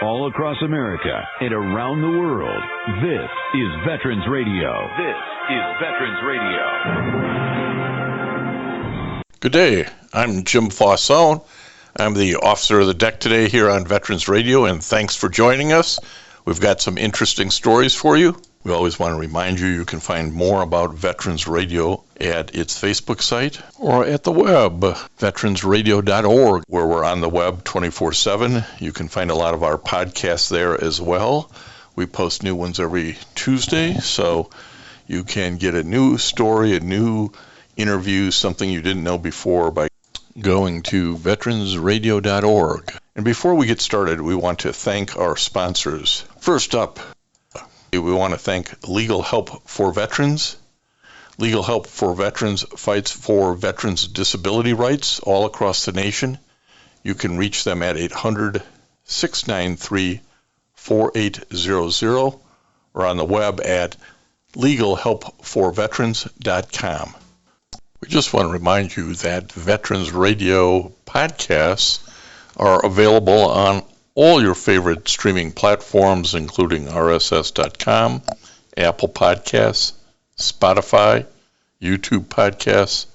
all across America and around the world. This is Veterans Radio. This is Veterans Radio. Good day. I'm Jim Fausone. I'm the officer of the deck today here on Veterans Radio, and thanks for joining us. We've got some interesting stories for you. We always want to remind you you can find more about Veterans Radio at its Facebook site or at the web, veteransradio.org, where we're on the web 24/7. You can find a lot of our podcasts there as well. We post new ones every Tuesday, so you can get a new story, a new interview, something you didn't know before by going to veteransradio.org. And before we get started, we want to thank our sponsors. First up, we want to thank Legal Help for Veterans. Legal Help for Veterans fights for veterans' disability rights all across the nation. You can reach them at 800-693-4800 or on the web at legalhelpforveterans.com. We just want to remind you that Veterans Radio podcasts are available on all your favorite streaming platforms, including RSS.com, Apple Podcasts, Spotify, YouTube Podcasts,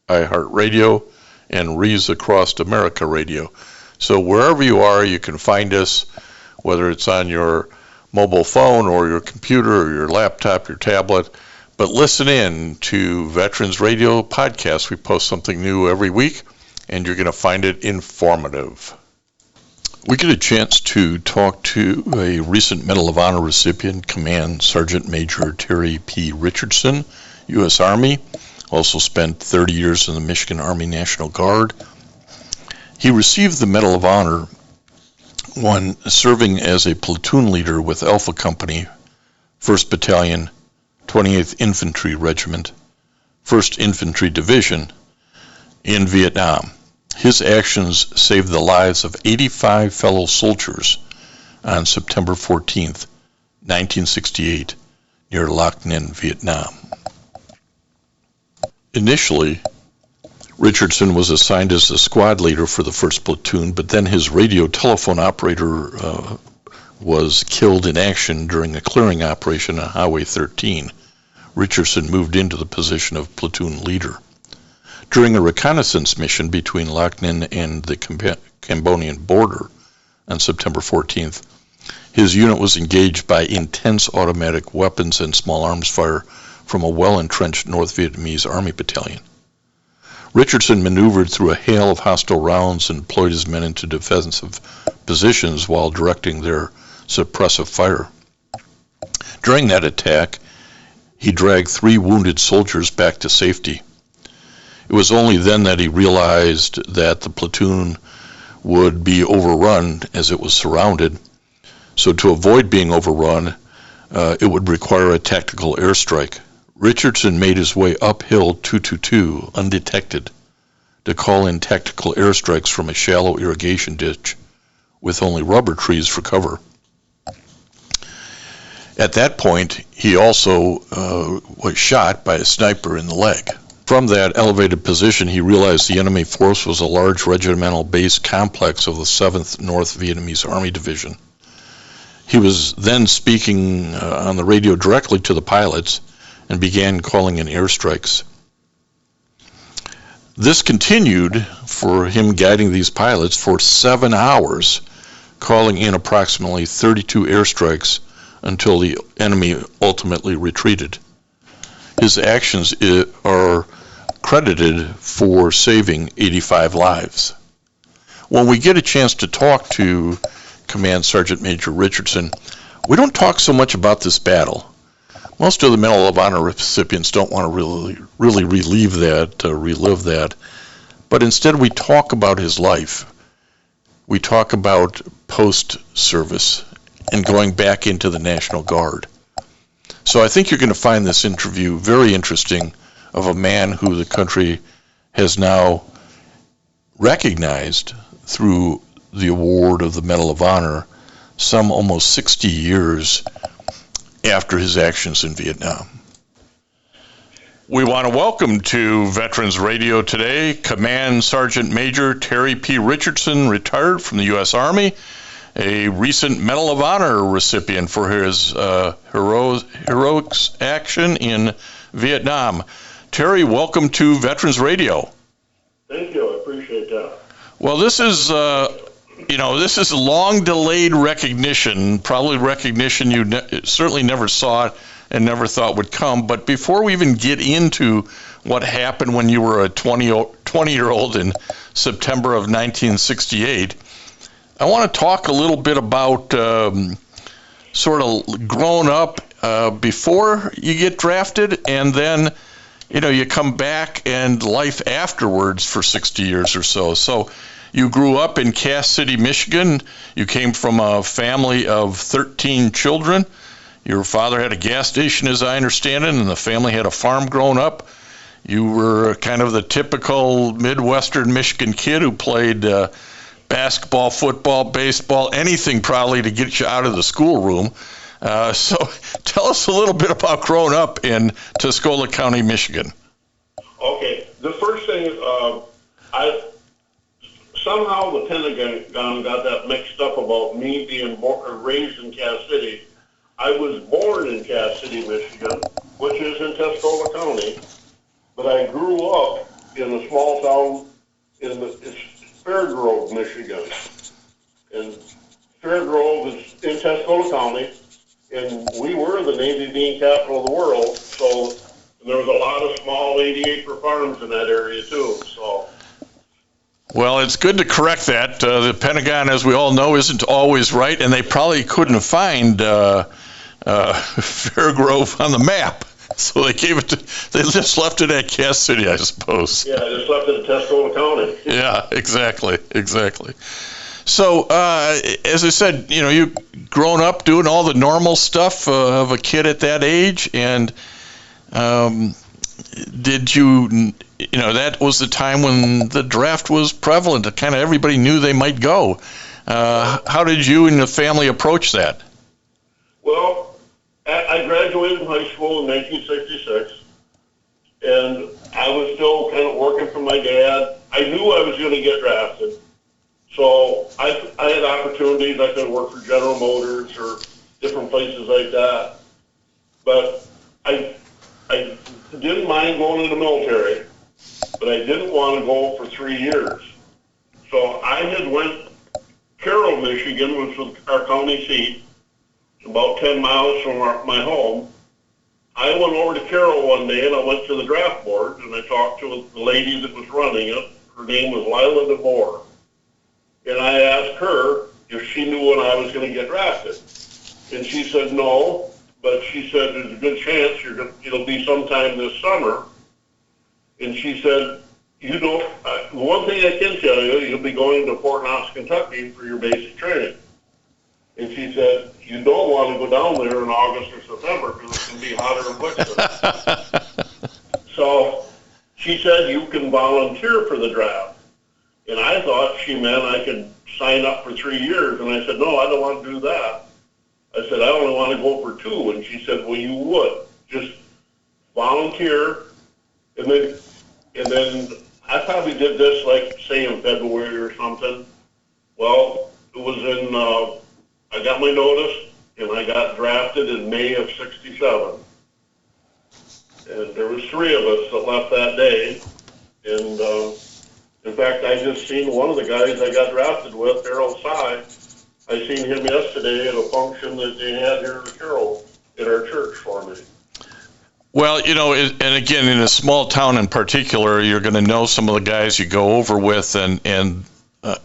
iHeartRadio, and Rees Across America Radio. So wherever you are, you can find us, whether it's on your mobile phone or your computer or your laptop, your tablet. But listen in to Veterans Radio Podcasts. We post something new every week, and you're going to find it informative. We get a chance to talk to a recent Medal of Honor recipient, Command Sergeant Major Terry P. Richardson, U.S. Army, also spent 30 years in the Michigan Army National Guard. He received the Medal of Honor when serving as a platoon leader with Alpha Company, 1st Battalion, 28th Infantry Regiment, 1st Infantry Division in Vietnam. His actions saved the lives of 85 fellow soldiers on September 14th, 1968, near Lac Ninh, Vietnam. Initially, Richardson was assigned as the squad leader for the 1st Platoon, but then his radio telephone operator was killed in action during a clearing operation on Highway 13. Richardson moved into the position of platoon leader. During a reconnaissance mission between Lac Ninh and the Cambodian border on September 14th, his unit was engaged by intense automatic weapons and small arms fire from a well-entrenched North Vietnamese Army battalion. Richardson maneuvered through a hail of hostile rounds and deployed his men into defensive positions while directing their suppressive fire. During that attack, he dragged 3 wounded soldiers back to safety. It was only then that he realized that the platoon would be overrun as it was surrounded. So to avoid being overrun, it would require a tactical airstrike. Richardson made his way uphill 222 undetected to call in tactical airstrikes from a shallow irrigation ditch with only rubber trees for cover. At that point, he also was shot by a sniper in the leg. From that elevated position, he realized the enemy force was a large regimental base complex of the 7th North Vietnamese Army Division. He was then speaking on the radio directly to the pilots and began calling in airstrikes. This continued for him guiding these pilots for 7 hours, calling in approximately 32 airstrikes until the enemy ultimately retreated. His actions are credited for saving 85 lives. When we get a chance to talk to Command Sergeant Major Richardson, we don't talk so much about this battle. Most of the Medal of Honor recipients don't want to really relive that, but instead we talk about his life. We talk about post-service and going back into the National Guard. So I think you're going to find this interview very interesting, of a man who the country has now recognized through the award of the Medal of Honor some almost 60 years after his actions in Vietnam. We want to welcome to Veterans Radio today Command Sergeant Major Terry P. Richardson, retired from the U.S. Army, a recent Medal of Honor recipient for his heroic action in Vietnam. Terry, welcome to Veterans Radio. Thank you. I appreciate that. Well, this is this is long-delayed recognition, probably recognition you certainly never saw and never thought would come. But before we even get into what happened when you were a 20-year-old in September of 1968, I want to talk a little bit about sort of growing up before you get drafted, and then you come back and life afterwards for 60 years or so. So you grew up in Cass City, Michigan. You came from a family of 13 children. Your father had a gas station, as I understand it, and the family had a farm growing up. You were kind of the typical Midwestern Michigan kid who played basketball, football, baseball, anything probably to get you out of the schoolroom. So tell us a little bit about growing up in Tuscola County, Michigan. Okay. The first thing is somehow the Pentagon got that mixed up about me being raised in Cass City. I was born in Cass City, Michigan, which is in Tuscola County, but I grew up in a small town in Fairgrove, Michigan. And Fairgrove is in Tuscola County, and we were the Navy bean capital of the world, so there was a lot of small 80-acre farms in that area too. So. Well, it's good to correct that. The Pentagon, as we all know, isn't always right, and they probably couldn't find Fairgrove on the map. So they just left it at Cass City, I suppose. Yeah, they just left it at Tuscola County. Yeah, exactly. So, as I said, you grown up doing all the normal stuff of a kid at that age, and did you, that was the time when the draft was prevalent. Kind of everybody knew they might go. How did you and the family approach that? Well, I graduated from high school in 1966, and I was still kind of working for my dad. I knew I was going to get drafted, so I had opportunities. I could work for General Motors or different places like that, but I didn't mind going in the military, but I didn't want to go for 3 years. So I had went Carroll, Michigan, which was our county seat, about 10 miles from my home. I went over to Carroll one day, and I went to the draft board, and I talked to the lady that was running it. Her name was Lila DeBoer. And I asked her if she knew when I was going to get drafted. And she said no, but she said there's a good chance it'll be sometime this summer. And she said, one thing I can tell you, you'll be going to Fort Knox, Kentucky for your basic training. And she said, you don't want to go down there in August or September because it's going to be hotter in Wixon. So she said, you can volunteer for the draft. And I thought she meant I could sign up for 3 years. And I said, no, I don't want to do that. I said, I only want to go for 2. And she said, well, you would. Just volunteer. And then I probably did this, like, say, in February or something. Well, it was in... I got my notice, and I got drafted in May of '67. And there was 3 of us that left that day. And in fact, I just seen one of the guys I got drafted with, Harold Sy. I seen him yesterday at a function that they had here in Carroll at our church for me. Well, and again, in a small town in particular, you're going to know some of the guys you go over with, and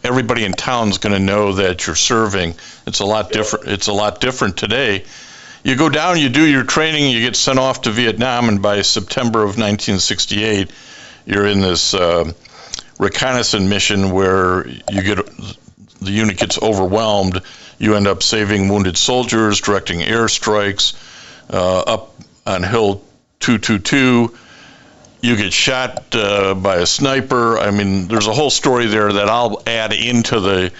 everybody in town is going to know that you're serving. It's a lot different. It's a lot different today. You go down, you do your training, you get sent off to Vietnam, and by September of 1968, you're in this reconnaissance mission where the unit gets overwhelmed. You end up saving wounded soldiers, directing airstrikes up on Hill 222. You get shot by a sniper. I mean, there's a whole story there that I'll add into the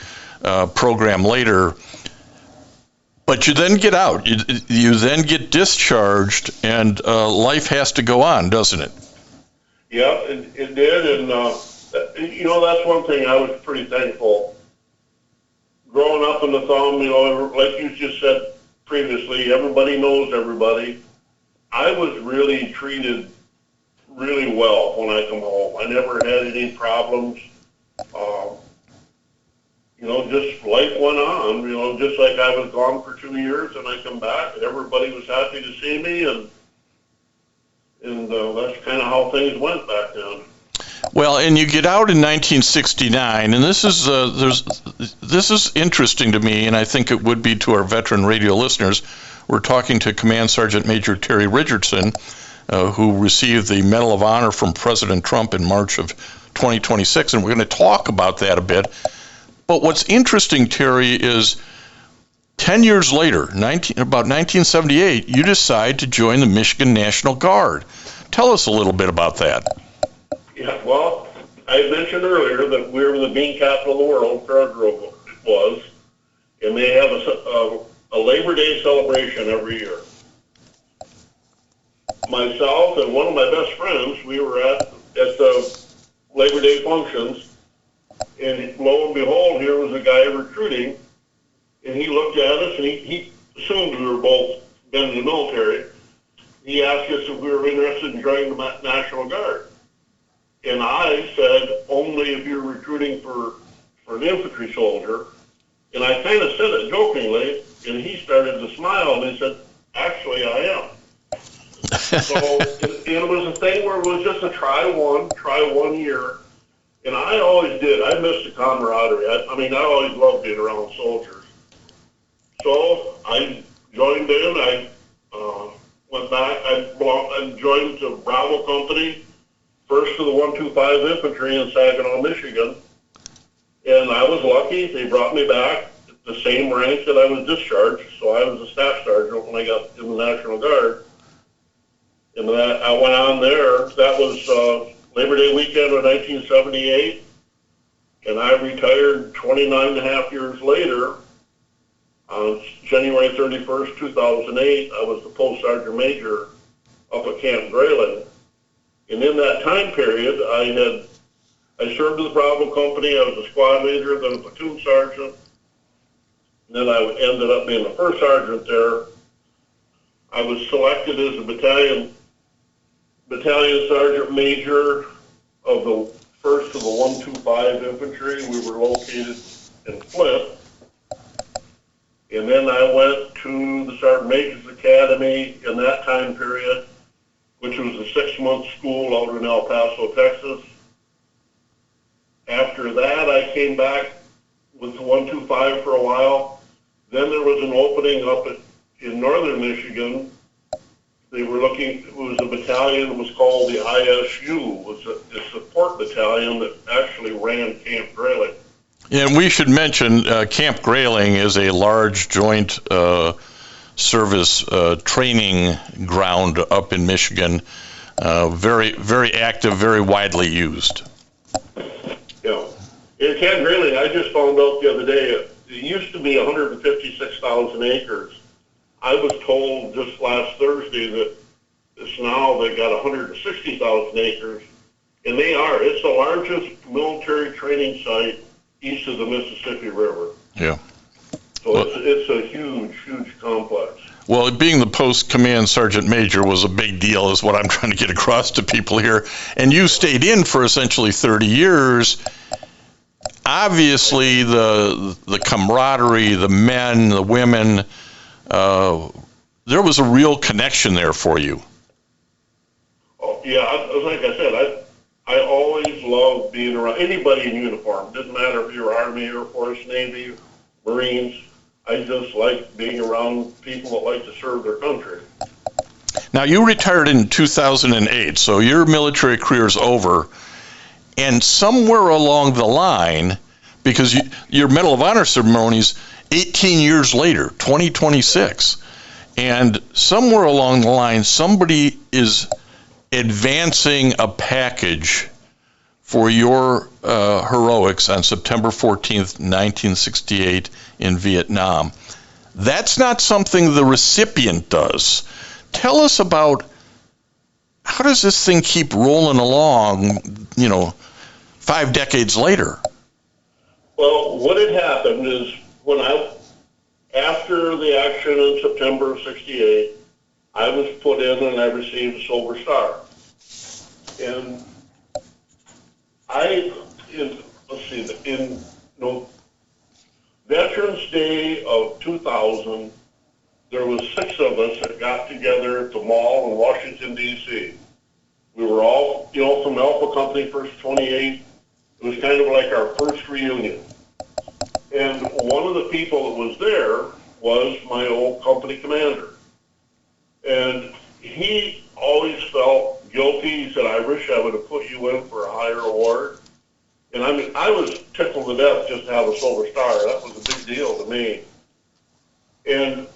program later. But you then get out. You then get discharged, and life has to go on, doesn't it? Yeah, it did. And, that's one thing I was pretty thankful. growing up in the thumb, like you just said previously, everybody knows everybody. I was really treated really well when I come home. I never had any problems. Just life went on, just like I was gone for 2 years and I come back and everybody was happy to see me, and that's kind of how things went back then. Well, and you get out in 1969, and this is interesting to me, and I think it would be to our veteran radio listeners. We're talking to Command Sergeant Major Terry Richardson, who received the Medal of Honor from President Trump in March of 2026, and we're going to talk about that a bit. But what's interesting, Terry, is 10 years later, about 1978, you decide to join the Michigan National Guard. Tell us a little bit about that. Yeah, well, I mentioned earlier that we were the bean capital of the world, Fairgrove it was, and they have a Labor Day celebration every year. Myself and one of my best friends, we were at the Labor Day functions, and lo and behold, here was a guy recruiting, and he looked at us, and he assumed we were both been in the military. He asked us if we were interested in joining the National Guard. And I said, only if you're recruiting for an infantry soldier. And I kind of said it jokingly, and he started to smile, and he said, actually, I am. So it was a thing where it was just a try one year. And I always did. I missed the camaraderie. I always loved being around soldiers. So I joined in. I went back. I joined the Bravo Company, first of the 125 Infantry in Saginaw, Michigan. And I was lucky. They brought me back at the same rank that I was discharged. So I was a staff sergeant when I got in the National Guard. And I went on there. That was Labor Day weekend of 1978, and I retired 29 and a half years later. On January 31st, 2008, I was the Post Sergeant Major up at Camp Grayling. And in that time period, I served with the Bravo Company. I was a squad leader, then a platoon sergeant. And then I ended up being the first sergeant there. I was selected as a battalion sergeant major of the first of the 125 Infantry. We were located in Flint. And then I went to the Sergeant Major's Academy in that time period, which was a 6-month school out in El Paso, Texas. After that, I came back with the 125 for a while. Then there was an opening up in northern Michigan. They were looking, it was a battalion that was called the ISU. It was a support battalion that actually ran Camp Grayling. And we should mention Camp Grayling is a large joint service training ground up in Michigan. Very, very active, very widely used. Yeah. In Camp Grayling, I just found out the other day, it used to be 156,000 acres. I was told just last Thursday that they got 160,000 acres, and it's the largest military training site east of the Mississippi River. Yeah. So it's a huge, huge complex. Well, being the post command sergeant major was a big deal, is what I'm trying to get across to people here. And you stayed in for essentially 30 years. Obviously, the camaraderie, the men, the women, there was a real connection there for you. Oh, yeah, like I said, I always loved being around anybody in uniform. It doesn't matter if you're Army, Air Force, Navy, Marines. I just like being around people that like to serve their country. Now, you retired in 2008, so your military career is over. And somewhere along the line, because your Medal of Honor ceremony is 18 years later, 2026, and somewhere along the line, somebody is advancing a package for your heroics on September 14th, 1968 in Vietnam. That's not something the recipient does. Tell us about how does this thing keep rolling along, 5 decades later? Well, what had happened is after the action in September of '68, I was put in and I received a Silver Star. And in Veterans Day of 2000, there was 6 of us that got together at the mall in Washington, D.C. We were all, from Alpha Company First 28. It was kind of like our first reunion. And one of the people that was there was my old company commander. And he always felt guilty. He said, I wish I would have put you in for a higher award. And I was tickled to death just to have a Silver Star. That was a big deal to me. And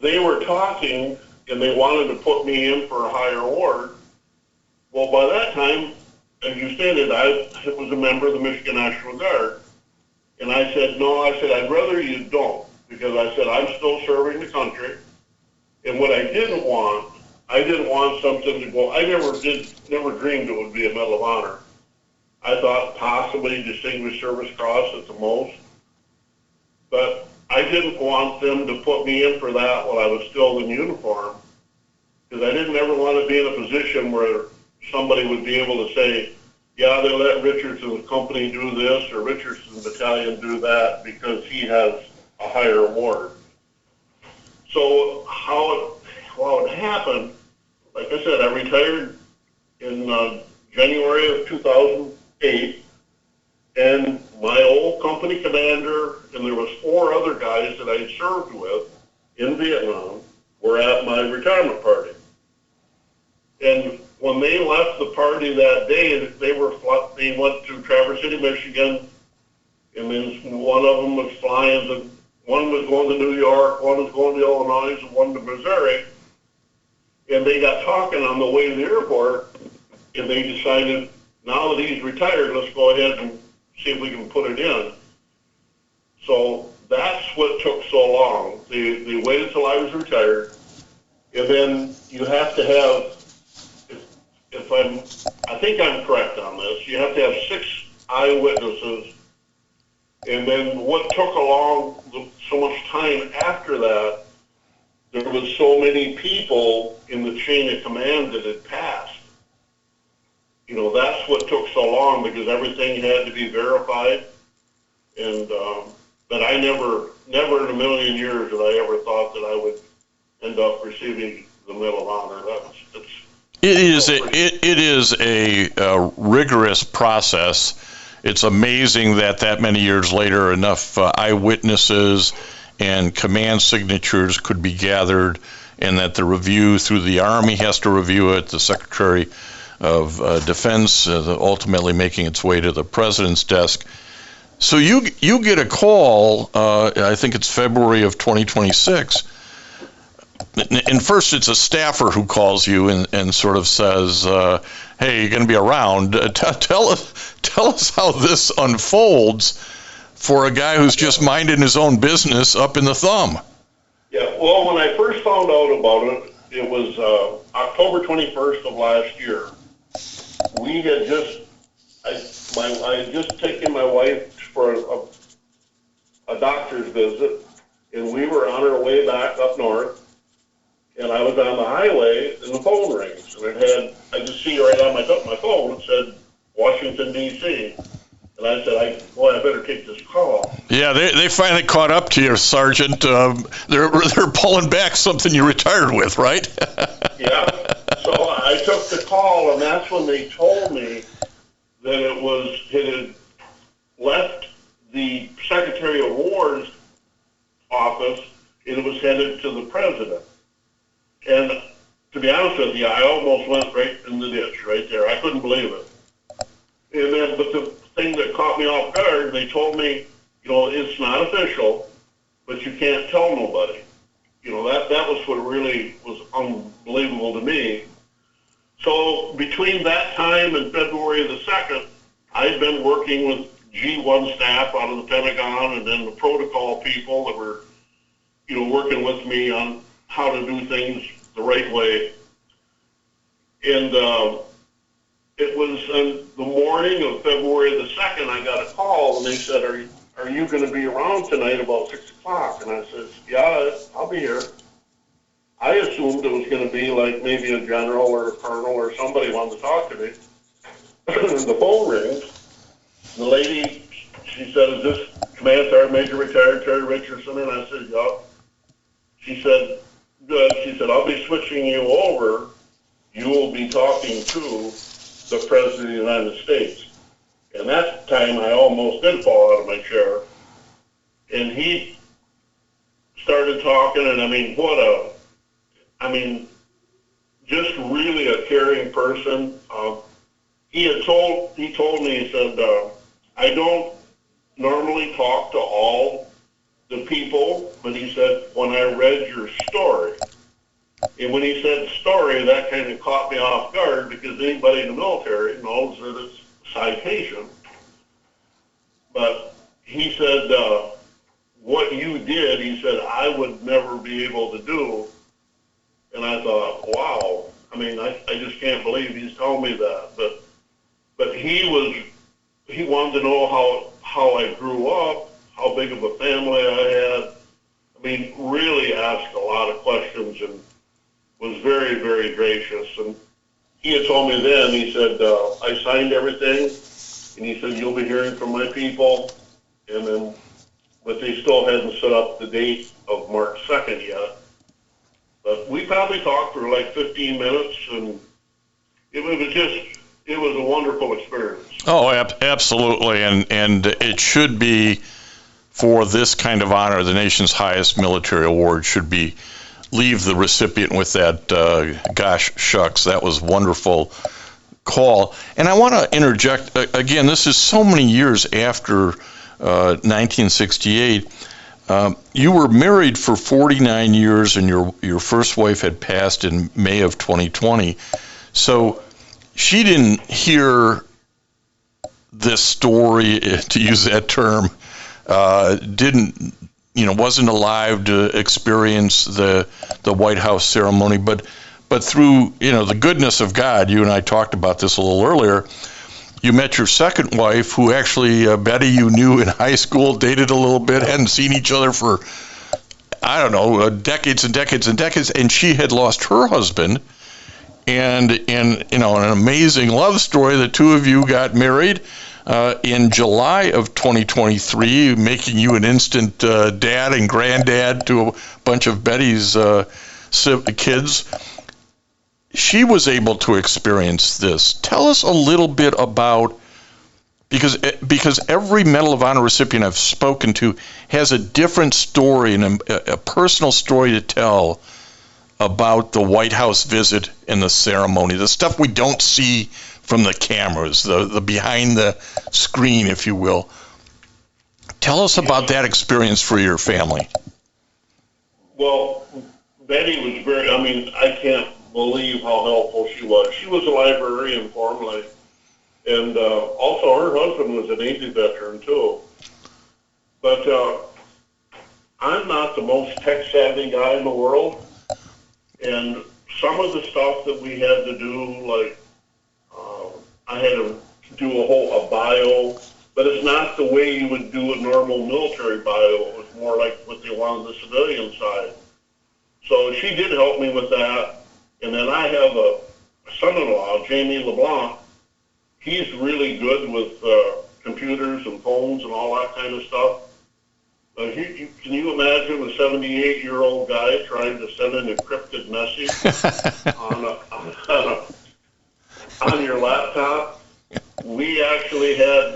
they were talking, and they wanted to put me in for a higher award. Well, by that time, as you stated, I was a member of the Michigan National Guard. And I said, no, I'd rather you don't, because I said, I'm still serving the country. And what I didn't want something to go, I never dreamed it would be a Medal of Honor. I thought possibly Distinguished Service Cross at the most. But I didn't want them to put me in for that while I was still in uniform, because I didn't ever want to be in a position where somebody would be able to say, yeah, they let Richardson's company do this or Richardson's battalion do that because he has a higher award. So how it happened, like I said, I retired in January of 2008, and my old company commander, and there was 4 other guys that I served with in Vietnam, were at my retirement party. And when they left the party that day, they went to Traverse City, Michigan, and then one of them was flying, and one was going to New York, one was going to Illinois, and one to Missouri. And they got talking on the way to the airport, and they decided, now that he's retired, let's go ahead and see if we can put it in. So that's what took so long. They waited till I was retired, and then you have to have, I think I'm correct on this, you have to have 6 eyewitnesses, and then what took so much time after that, there was so many people in the chain of command that had passed. That's what took so long, because everything had to be verified, and but I never in a million years did I ever thought that I would end up receiving the Medal of Honor. It is a rigorous process. It's amazing that many years later enough eyewitnesses and command signatures could be gathered, and that the review through the Army has to review it, the Secretary of Defense ultimately making its way to the President's desk. So you get a call, I think it's February of 2026, and first it's a staffer who calls you and sort of says, hey, you're going to be around. Tell us how this unfolds for a guy who's just minding his own business up in the thumb. Yeah, well, when I first found out about it, it was October 21st of last year. We had I had just taken my wife for a doctor's visit, and we were on our way back up north, and I was on the highway, and the phone rings, and I just see right on my phone, it said Washington, D.C., and I said, I better take this call. Yeah, they finally caught up to you, Sergeant. They're pulling back something you retired with, right? Yeah. So I took the call, and that's when they told me that it had left the Secretary of War's office, and it was headed to the President. And to be honest with you, I almost went right in the ditch right there. I couldn't believe it. And then, but the thing that caught me off guard, they told me, it's not official, but you can't tell nobody. That was what really was unbelievable to me. So between that time and February the 2nd, I'd been working with G1 staff out of the Pentagon, and then the protocol people that were, working with me on how to do things the right way. And it was on the morning of February the 2nd, I got a call, and they said, are are you going to be around tonight about 6 o'clock? And I says, yeah, I'll be here. I assumed it was going to be like maybe a general or a colonel or somebody wanted to talk to me. The phone rings. The lady, she said, is this Command Sergeant Major Retired Terry Richardson? And I said, yeah. She said, good. She said, I'll be switching you over. You will be talking to the President of the United States. And that time I almost did fall out of my chair. And he started talking, and just really a caring person. He told me, he said, I don't normally talk to all the people, but he said, when I read your story, and when he said story, that kind of caught me off guard, because anybody in the military knows that it's citation. But he said, what you did, he said, I would never be able to do. And I thought, wow, I just can't believe he's telling me that. But he wanted to know how I grew up, how big of a family I had. Really asked a lot of questions and was very, very gracious. And he had told me then, he said, I signed everything, and he said, you'll be hearing from my people. And then, but they still hadn't set up the date of March 2nd yet. But we probably talked for like 15 minutes, and it was a wonderful experience. Oh, absolutely. And it should be, for this kind of honor, the nation's highest military award should be, leave the recipient with that, gosh, shucks, that was wonderful call. And I want to interject, again, this is so many years after 1968. You were married for 49 years, and your first wife had passed in May of 2020. So she didn't hear this story, to use that term, wasn't alive to experience the White House ceremony, but through, the goodness of God, you and I talked about this a little earlier, you met your second wife, who actually, Betty, you knew in high school, dated a little bit, hadn't seen each other for, decades and decades and decades, and she had lost her husband. And in an amazing love story, the two of you got married in July of 2023, making you an instant dad and granddad to a bunch of Betty's kids. She was able to experience this. Tell us a little bit about, because every Medal of Honor recipient I've spoken to has a different story and a personal story to tell about the White House visit and the ceremony, the stuff we don't see from the cameras, the behind the screen, if you will. Tell us about that experience for your family. Well, Betty was very, I can't believe how helpful she was. She was a librarian formerly, and also her husband was a Navy veteran too. But I'm not the most tech-savvy guy in the world, and some of the stuff that we had to do, like I had to do a bio, but it's not the way you would do a normal military bio. It was more like what they want on the civilian side. So she did help me with that. And then I have a son-in-law, Jamie LeBlanc. He's really good with computers and phones and all that kind of stuff. Can you imagine a 78-year-old guy trying to send an encrypted message on your laptop? We actually had,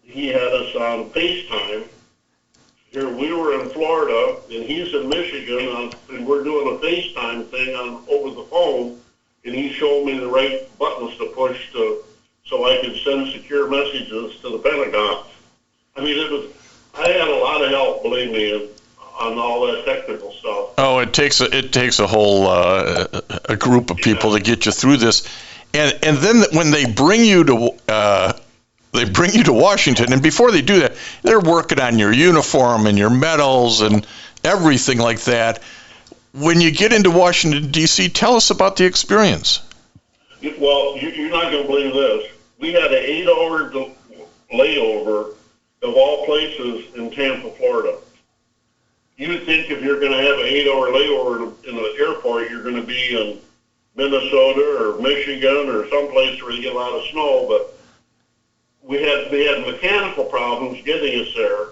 he had us on FaceTime. Here, we were in Florida, and he's in Michigan, and we're doing a FaceTime thing over the phone, and he showed me the right buttons to push so I could send secure messages to the Pentagon. I had a lot of help, believe me, on all that technical stuff. Oh, it takes a whole a group of people to get you through this, and then when they bring you to Washington, and before they do that, they're working on your uniform and your medals and everything like that. When you get into Washington, D.C., tell us about the experience. Well, you're not going to believe this. We had an 8-hour layover of all places, in Tampa, Florida. You would think if you're going to have an 8-hour layover in the airport, you're going to be in Minnesota or Michigan or someplace where you get a lot of snow, but we had mechanical problems getting us there.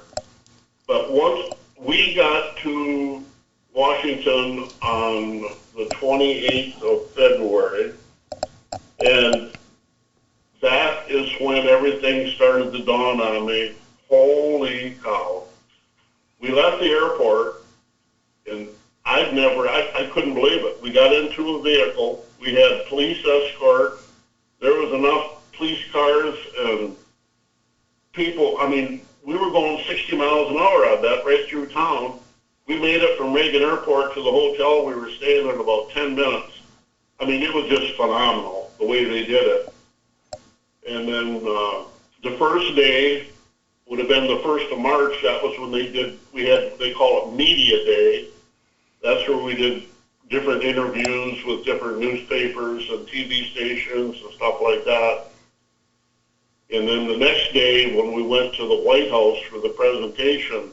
But once we got to Washington on the 28th of February, and that is when everything started to dawn on me. Holy cow. We left the airport, and I couldn't believe it. We got into a vehicle. We had police escort. There was enough police cars and people. I mean, we were going 60 miles an hour out of that right through town. We made it from Reagan Airport to the hotel we were staying in about 10 minutes. I mean, it was just phenomenal the way they did it. And then the first day would have been the 1st of March. That was when they call it Media Day. That's where we did different interviews with different newspapers and TV stations and stuff like that. And then the next day when we went to the White House for the presentation,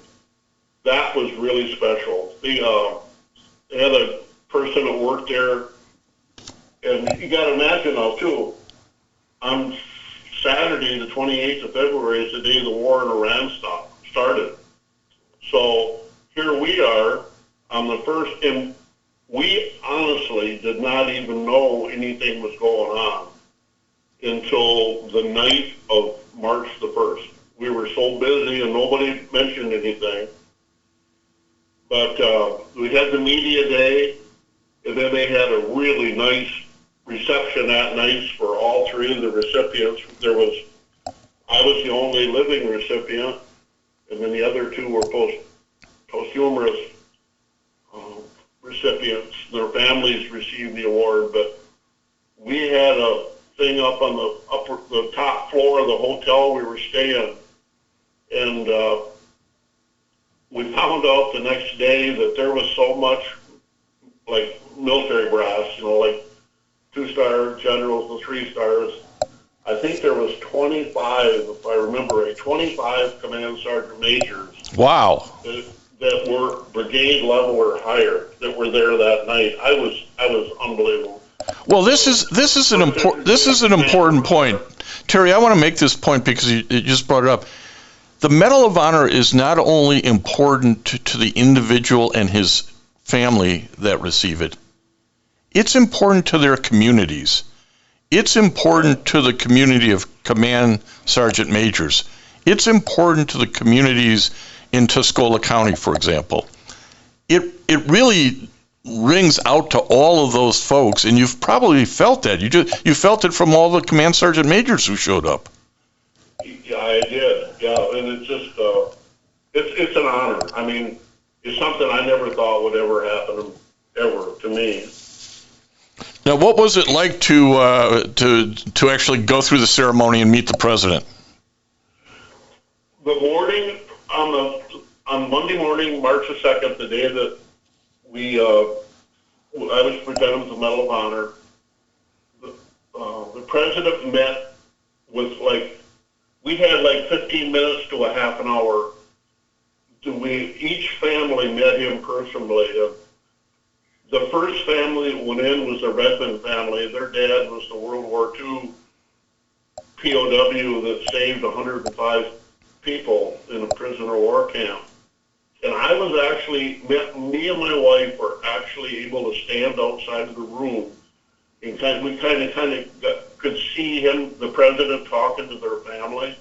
that was really special. They had a person that worked there, and you got to imagine now too, on Saturday, the 28th of February, is the day the war in Iran started. So here we are on the first, and we honestly did not even know anything was going on until the night of March the 1st. We were so busy and nobody mentioned anything. But we had the media day, and then they had a really nice reception that night for all 3 of the recipients. I was the only living recipient, and then the other 2 were posthumous recipients. Their families received the award, but we had a thing up on the top floor of the hotel we were staying, and we found out the next day that there was so much like military brass, like 2-star generals and 3 stars. I think there was 25, if I remember right, 25 command sergeant majors. Wow. That were brigade level or higher that were there that night. I was unbelievable. Well, this is an important point, Terry. I want to make this point because you just brought it up. The Medal of Honor is not only important to the individual and his family that receive it. It's important to their communities. It's important to the community of command sergeant majors. It's important to the communities in Tuscola County, for example. It really rings out to all of those folks, and you've probably felt that. You felt it from all the command sergeant majors who showed up. Yeah, I did. Yeah, and it's just it's an honor. I mean, it's something I never thought would ever happen ever to me. Now, what was it like to actually go through the ceremony and meet the president? The morning on Monday morning, March the 2nd, the day that I was presented with the Medal of Honor, the president met with we had 15 minutes to a half an hour. Each family met him personally. The first family that went in was the Redmond family. Their dad was the World War II POW that saved 105 people in a prisoner war camp. And I was me and my wife were actually able to stand outside of the room, and we could see him, the president, talking to their family.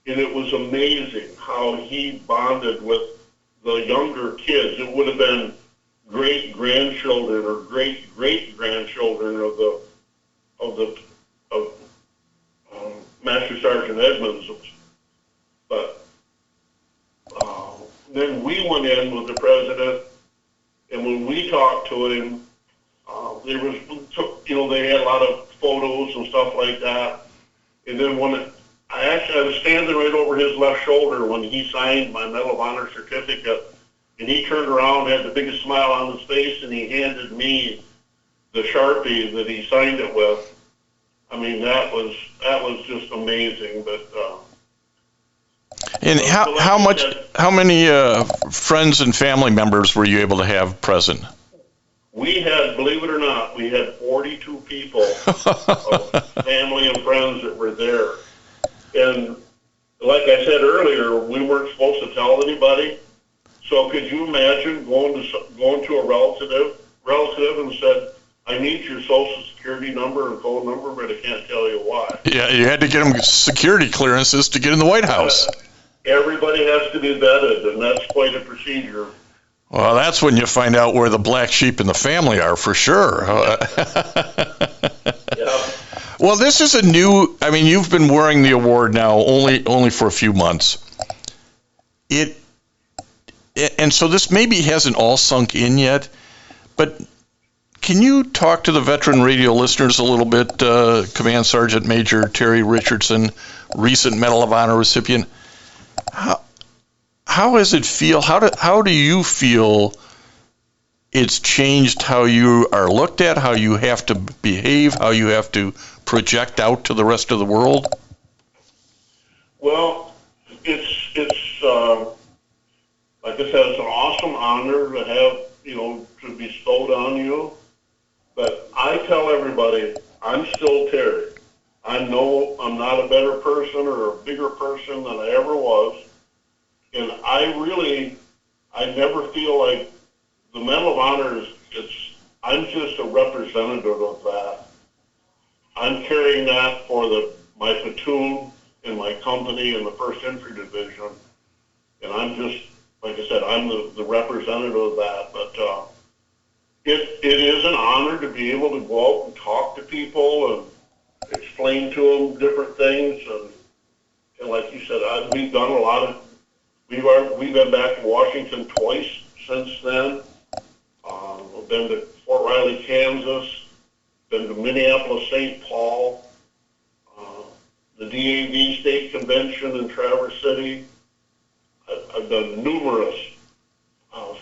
And it was amazing how he bonded with the younger kids. It would have been great-grandchildren or great-great-grandchildren of Master Sergeant Edmonds. But then we went in with the president, and when we talked to him, they had a lot of photos and stuff like that. And then when I was standing right over his left shoulder when he signed my Medal of Honor certificate, and he turned around, had the biggest smile on his face, and he handed me the Sharpie that he signed it with. I mean, that was just amazing. But And how many friends and family members were you able to have present? We had, believe it or not, we had 42 people, family and friends that were there. And like I said earlier, we weren't supposed to tell anybody. So could you imagine going to a relative and said, I need your social security number and phone number, but I can't tell you why. Yeah, you had to get them security clearances to get in the White House. Everybody has to be vetted, and that's quite a procedure. Well, that's when you find out where the black sheep in the family are, for sure. Yeah. Well, this is a new, I mean, you've been wearing the award now only for a few months. And so this maybe hasn't all sunk in yet, but can you talk to the veteran radio listeners a little bit, Command Sergeant Major Terry Richardson, recent Medal of Honor recipient? How does it feel? How do you feel it's changed how you are looked at, how you have to behave, how you have to project out to the rest of the world? Well, it's like I said, it's an awesome honor to have, to be bestowed on you. But I tell everybody, I'm still Terry. I'm not a better person or a bigger person than I ever was. And I never feel like the Medal of Honor I'm just a representative of that. I'm carrying that for my platoon in my company in the 1st Infantry Division. And I'm just, like I said, I'm the representative of that. But it is an honor to be able to go out and talk to people and explain to them different things. And like you said, we've done a lot of, we've been back to Washington twice since then. We've been to Fort Riley, Kansas, been to Minneapolis, St. Paul, the DAV State Convention in Traverse City. I've done numerous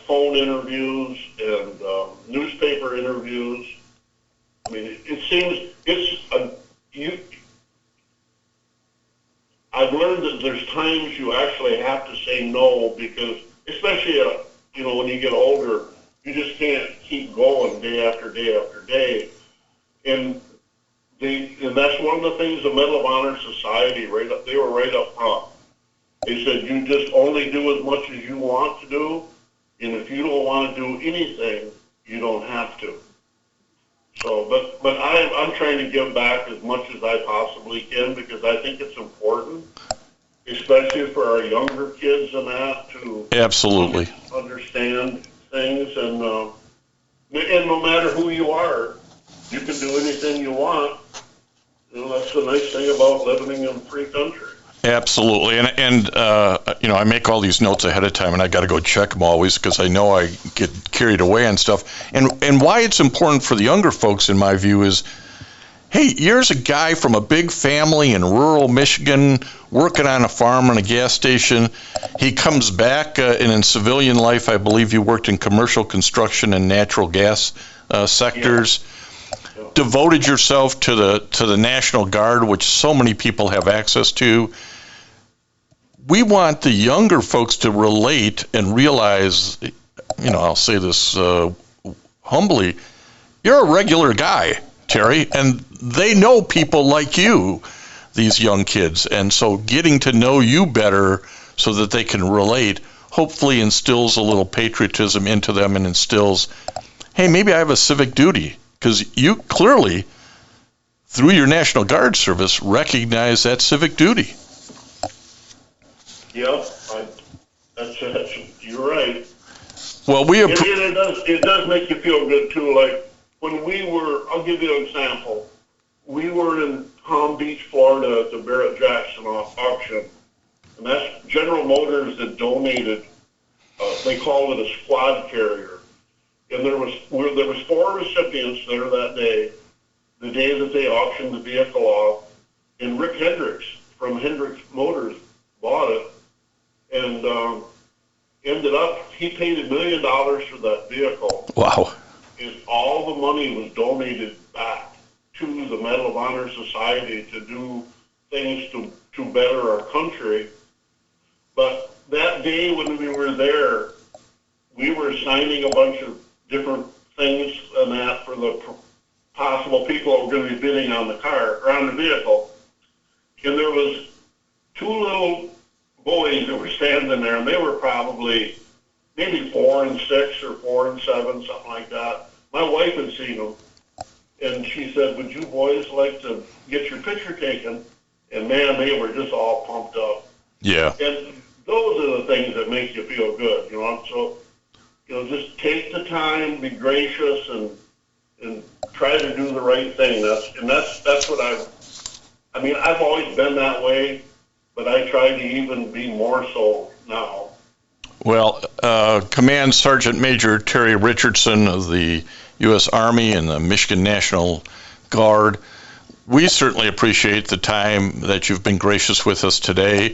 phone interviews and newspaper interviews. I mean, it seems I've learned that there's times you actually have to say no because, especially when you get older, you just can't keep going day after day after day. And that's one of the things the Medal of Honor Society they were right up front. They said you just only do as much as you want to do, and if you don't want to do anything, you don't have to. So, but I'm trying to give back as much as I possibly can because I think it's important, especially for our younger kids and that to absolutely understand things. And no matter who you are, you can do anything you want. That's the nice thing about living in a free country. Absolutely, and I make all these notes ahead of time, and I got to go check them always because I know I get carried away and stuff. And why it's important for the younger folks, in my view, is, hey, here's a guy from a big family in rural Michigan working on a farm and a gas station. He comes back, and in civilian life, I believe you worked in commercial construction and natural gas sectors. Yeah. Devoted yourself to the National Guard, which so many people have access to. We want the younger folks to relate and realize, I'll say this humbly, you're a regular guy, Terry, and they know people like you, these young kids. And so getting to know you better so that they can relate hopefully instills a little patriotism into them and instills, hey, maybe I have a civic duty. Because you clearly, through your National Guard service, recognize that civic duty. Yeah, you're right. Well, it does make you feel good too. Like when I'll give you an example. We were in Palm Beach, Florida, at the Barrett-Jackson auction, and that's General Motors that donated. They called it a squad carrier. And there was 4 recipients there that day, the day that they auctioned the vehicle off. And Rick Hendricks from Hendricks Motors bought it, and ended up he paid $1 million for that vehicle. Wow! And all the money was donated back to the Medal of Honor Society to do things to better our country. But that day when we were there, we were signing a bunch of different things and that for the possible people who were going to be bidding on the car or on the vehicle. And there was two little boys that were standing there, and they were probably maybe 4 and 6 or 4 and 7, something like that. My wife had seen them, and she said, "Would you boys like to get your picture taken?" And man, they were just all pumped up. Yeah. And those are the things that make you feel good, you know. So, you know, just take the time, be gracious, and try to do the right thing. That's what I mean, I've always been that way, but I try to even be more so now. Well, Command Sergeant Major Terry Richardson of the U.S. Army and the Michigan National Guard, we certainly appreciate the time that you've been gracious with us today.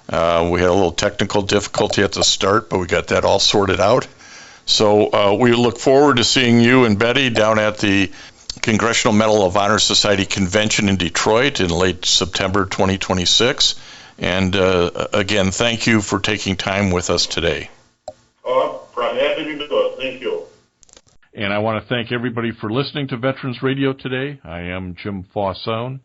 We had a little technical difficulty at the start, but we got that all sorted out. So we look forward to seeing you and Betty down at the Congressional Medal of Honor Society Convention in Detroit in late September 2026. And again, thank you for taking time with us today. Oh, I'm happy to do it. Thank you. And I want to thank everybody for listening to Veterans Radio today. I am Jim Fausone.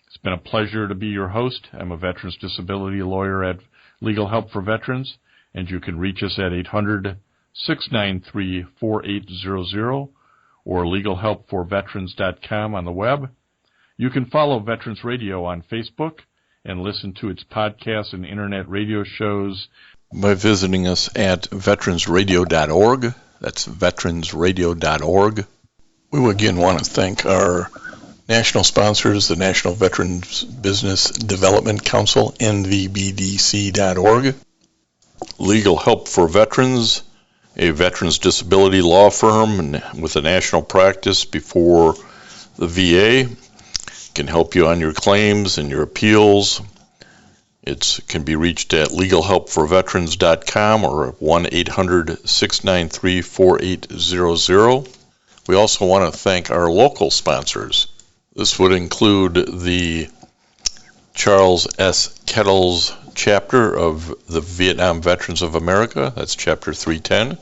It's been a pleasure to be your host. I'm a veterans disability lawyer at Legal Help for Veterans, and you can reach us at 800-693-4800 or legalhelpforveterans.com on the web. You can follow Veterans Radio on Facebook and listen to its podcasts and internet radio shows by visiting us at veteransradio.org. That's veteransradio.org. We again want to thank our national sponsors, the National Veterans Business Development Council, nvbdc.org, Legal Help for Veterans, a veterans disability law firm with a national practice before the VA, can help you on your claims and your appeals. It can be reached at legalhelpforveterans.com or 1-800-693-4800. We also want to thank our local sponsors. This would include the Charles S. Kettles chapter of the Vietnam Veterans of America, that's chapter 310,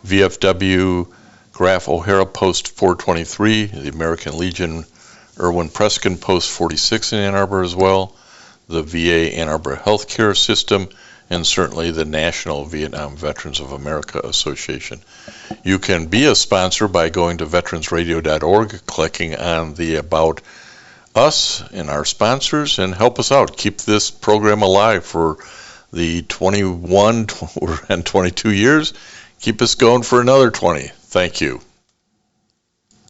VFW Graf O'Hara Post 423, the American Legion Irwin Preskin Post 46 in Ann Arbor as well, the VA Ann Arbor Healthcare System, and certainly the National Vietnam Veterans of America Association. You can be a sponsor by going to veteransradio.org, clicking on the About Us and our sponsors, and help us out. Keep this program alive for the 21 and 22 years. Keep us going for another 20. Thank you.